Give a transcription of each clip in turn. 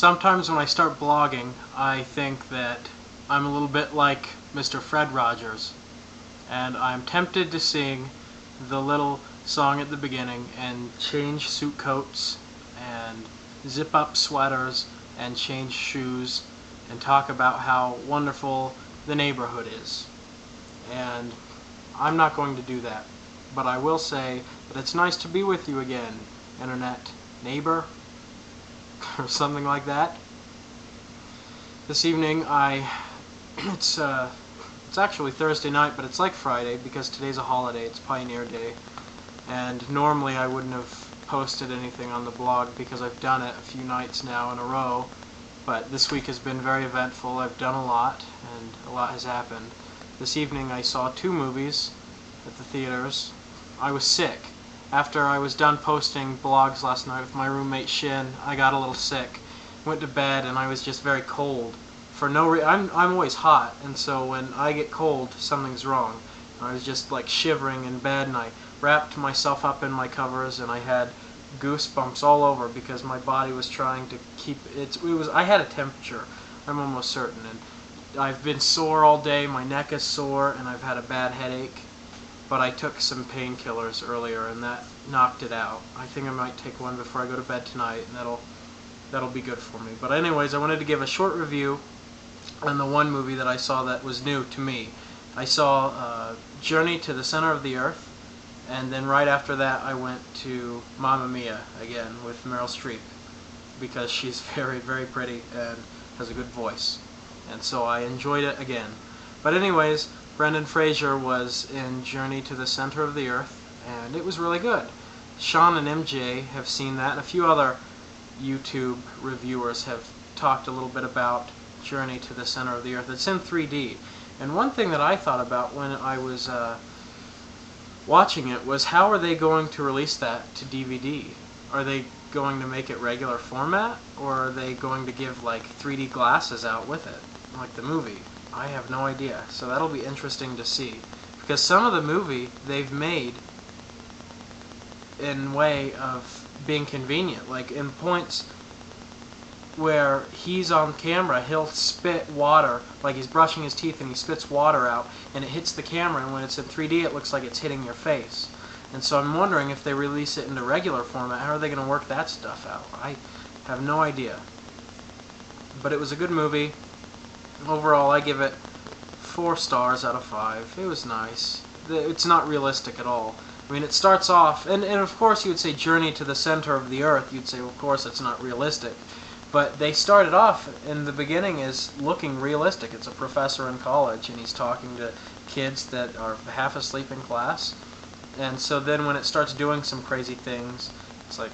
Sometimes when I start blogging, I think that I'm a little bit like Mr. Fred Rogers, and I'm tempted to sing the little song at the beginning and change suit coats and zip up sweaters and change shoes and talk about how wonderful the neighborhood is. And I'm not going to do that, but I will say that it's nice to be with you again, internet neighbor, or something like that. This evening it's actually Thursday night, but it's like Friday because today's a holiday. It's Pioneer Day, and normally I wouldn't have posted anything on the blog because I've done it a few nights now in a row, but this week has been very eventful. I've done a lot, and a lot has happened. This evening I saw 2 movies at the theaters. I was sick. After I was done posting blogs last night with my roommate Shin, I got a little sick. Went to bed and I was just very cold. For no reason. I'm always hot, and so when I get cold, something's wrong. I was just like shivering in bed, and I wrapped myself up in my covers, and I had goosebumps all over because my body was trying to keep I had a temperature, I'm almost certain, and I've been sore all day. My neck is sore, and I've had a bad headache. But I took some painkillers earlier, and that knocked it out. I think I might take one before I go to bed tonight, and that'll be good for me. But anyways, I wanted to give a short review on the one movie that I saw that was new to me. I saw Journey to the Center of the Earth, and then right after that I went to Mamma Mia again with Meryl Streep, because she's very, very pretty and has a good voice. And so I enjoyed it again. But anyways, Brendan Fraser was in Journey to the Center of the Earth, and it was really good. Sean and MJ have seen that, and a few other YouTube reviewers have talked a little bit about Journey to the Center of the Earth. It's in 3D. And one thing that I thought about when I was watching it was, how are they going to release that to DVD? Are they going to make it regular format, or are they going to give like 3D glasses out with it, like the movie? I have no idea. So that'll be interesting to see, because some of the movie they've made in way of being convenient, like in points where he's on camera, he'll spit water, like he's brushing his teeth and he spits water out, and it hits the camera, and when it's in 3D it looks like it's hitting your face. And so I'm wondering, if they release it into regular format, how are they going to work that stuff out? I have no idea. But it was a good movie. Overall, I give it 4 stars out of 5. It was nice. It's not realistic at all. I mean, it starts off, and of course you would say Journey to the Center of the Earth. You'd say, well, of course, it's not realistic. But they started off in the beginning as looking realistic. It's a professor in college, and he's talking to kids that are half asleep in class. And so then when it starts doing some crazy things, it's like,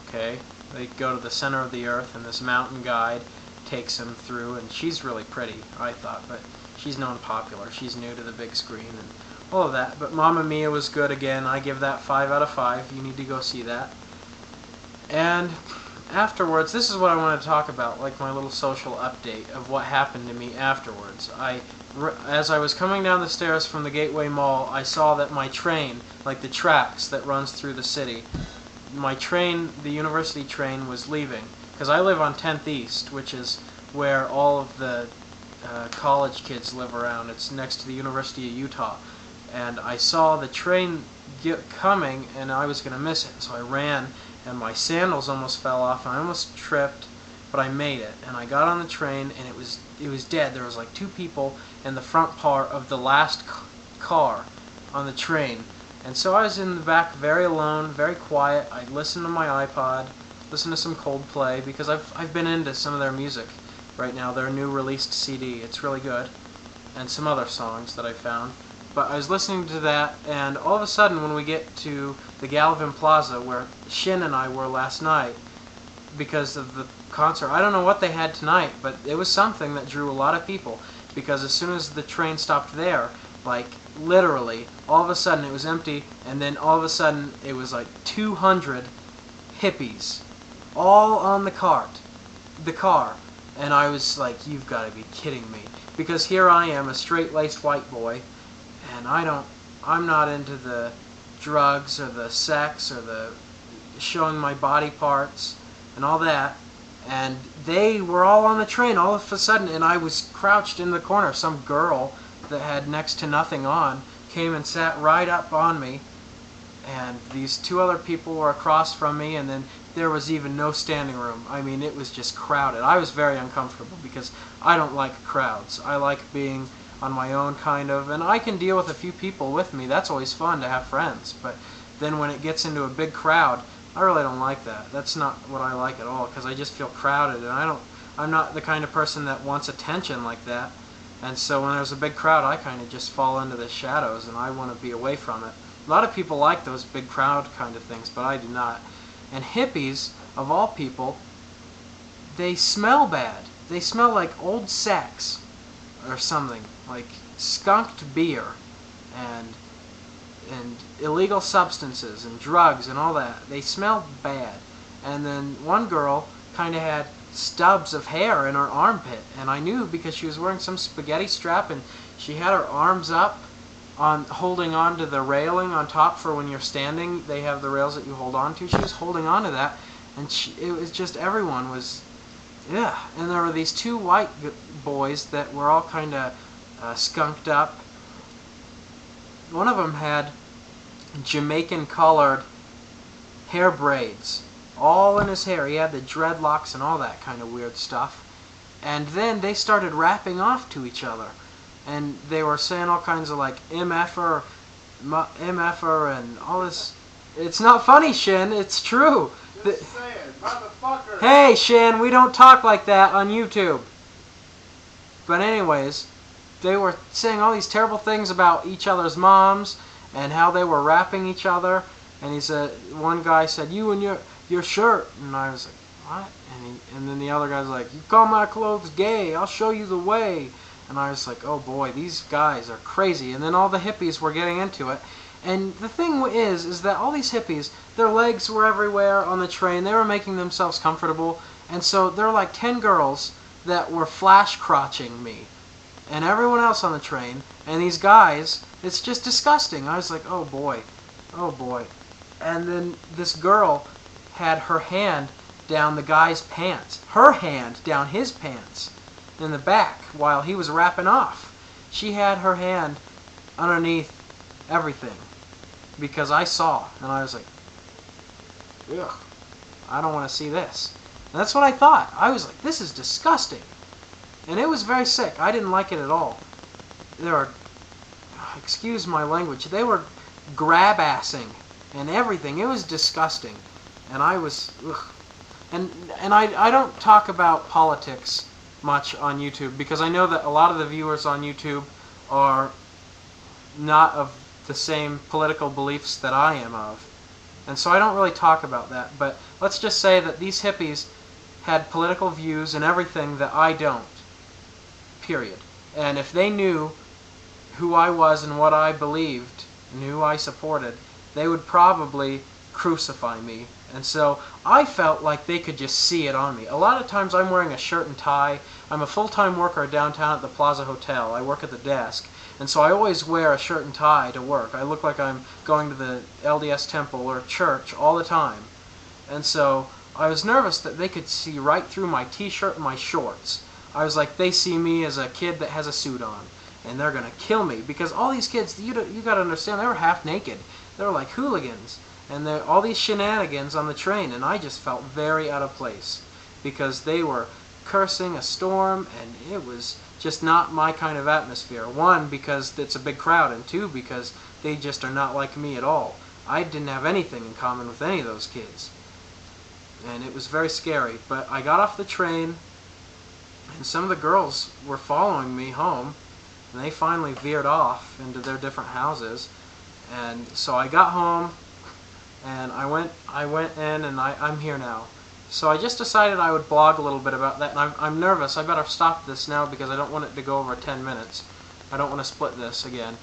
okay. They go to the center of the Earth, and this mountain guide takes him through, and she's really pretty, I thought, but she's non-popular. She's new to the big screen and all of that. But Mamma Mia was good again. I give that 5 out of 5. You need to go see that. And afterwards, this is what I want to talk about, like my little social update of what happened to me afterwards. As I was coming down the stairs from the Gateway Mall, I saw that my train, like the tracks that runs through the city, my train, the university train, was leaving. Because I live on 10th East, which is where all of the college kids live around. It's next to the University of Utah. And I saw the train coming, and I was going to miss it. So I ran, and my sandals almost fell off, and I almost tripped, but I made it. And I got on the train, and it was dead. There was like 2 people in the front part of the last car on the train. And so I was in the back, very alone, very quiet. I listened to my iPod, listen to some Coldplay, because I've been into some of their music right now, their new released CD. It's really good, and some other songs that I found. But I was listening to that, and all of a sudden when we get to the Gallivan Plaza where Shin and I were last night, because of the concert, I don't know what they had tonight, but it was something that drew a lot of people, because as soon as the train stopped there, like literally, all of a sudden it was empty, and then all of a sudden it was like 200 hippies all on the car, and I was like, you've got to be kidding me, because here I am, a straight-laced white boy, and I'm not into the drugs or the sex or the showing my body parts and all that, And they were all on the train all of a sudden, and I was crouched in the corner. Some girl that had next to nothing on came and sat right up on me, and these two other people were across from me, and then there was even no standing room. I mean, it was just crowded. I was very uncomfortable because I don't like crowds. I like being on my own, kind of, and I can deal with a few people with me. That's always fun to have friends, but then when it gets into a big crowd, I really don't like that. That's not what I like at all, because I just feel crowded, and I'm not the kind of person that wants attention like that. And so when there's a big crowd, I kind of just fall into the shadows, and I want to be away from it. A lot of people like those big crowd kind of things, but I do not. And hippies, of all people, they smell bad. They smell like old sex or something, like skunked beer and illegal substances and drugs and all that. They smelled bad. And then one girl kind of had stubs of hair in her armpit, and I knew because she was wearing some spaghetti strap, and she had her arms up on holding on to the railing on top for when you're standing. They have the rails that you hold on to. She was holding on to that, and it was just, everyone was, yeah. And there were these two white boys that were all kind of skunked up. One of them had Jamaican colored hair braids all in his hair. He had the dreadlocks and all that kind of weird stuff. And then they started rapping off to each other, and they were saying all kinds of like MFer, MFer, and all this. It's not funny, Shin. It's true. Just saying, motherfucker. Hey, Shin, we don't talk like that on YouTube. But anyways, they were saying all these terrible things about each other's moms and how they were rapping each other. And he said, one guy said, "You and your shirt," and I was like, "What?" And then the other guy's like, "You call my clothes gay? I'll show you the way." And I was like, oh boy, these guys are crazy. And then all the hippies were getting into it. And the thing is that all these hippies, their legs were everywhere on the train. They were making themselves comfortable. And so there were like 10 girls that were flash crotching me and everyone else on the train. And these guys, it's just disgusting. I was like, oh boy, oh boy. And then this girl had her hand down the guy's pants, her hand down his pants in the back while he was rapping off. She had her hand underneath everything because I saw, and I was like, ugh, I don't want to see this. And that's what I thought. I was like, this is disgusting. And it was very sick. I didn't like it at all. They were, excuse my language, they were grab-assing and everything. It was disgusting. And I was, ugh. And I don't talk about politics much on YouTube because I know that a lot of the viewers on YouTube are not of the same political beliefs that I am of. And so I don't really talk about that. But let's just say that these hippies had political views and everything that I don't. Period. And if they knew who I was and what I believed and who I supported, they would probably crucify me. And so I felt like they could just see it on me. A lot of times I'm wearing a shirt and tie. I'm a full-time worker downtown at the Plaza Hotel. I work at the desk. And so I always wear a shirt and tie to work. I look like I'm going to the LDS temple or church all the time. And so I was nervous that they could see right through my t-shirt and my shorts. I was like, they see me as a kid that has a suit on, and they're going to kill me. Because all these kids, you got to understand, they were half naked. They were like hooligans. And all these shenanigans on the train, and I just felt very out of place. Because they were cursing a storm, and it was just not my kind of atmosphere. One, because it's a big crowd, and two, because they just are not like me at all. I didn't have anything in common with any of those kids. And it was very scary. But I got off the train, and some of the girls were following me home, and they finally veered off into their different houses. And so I got home, and I went in, and I'm here now. So I just decided I would blog a little bit about that, and I'm nervous. I better stop this now because I don't want it to go over 10 minutes. I don't want to split this again.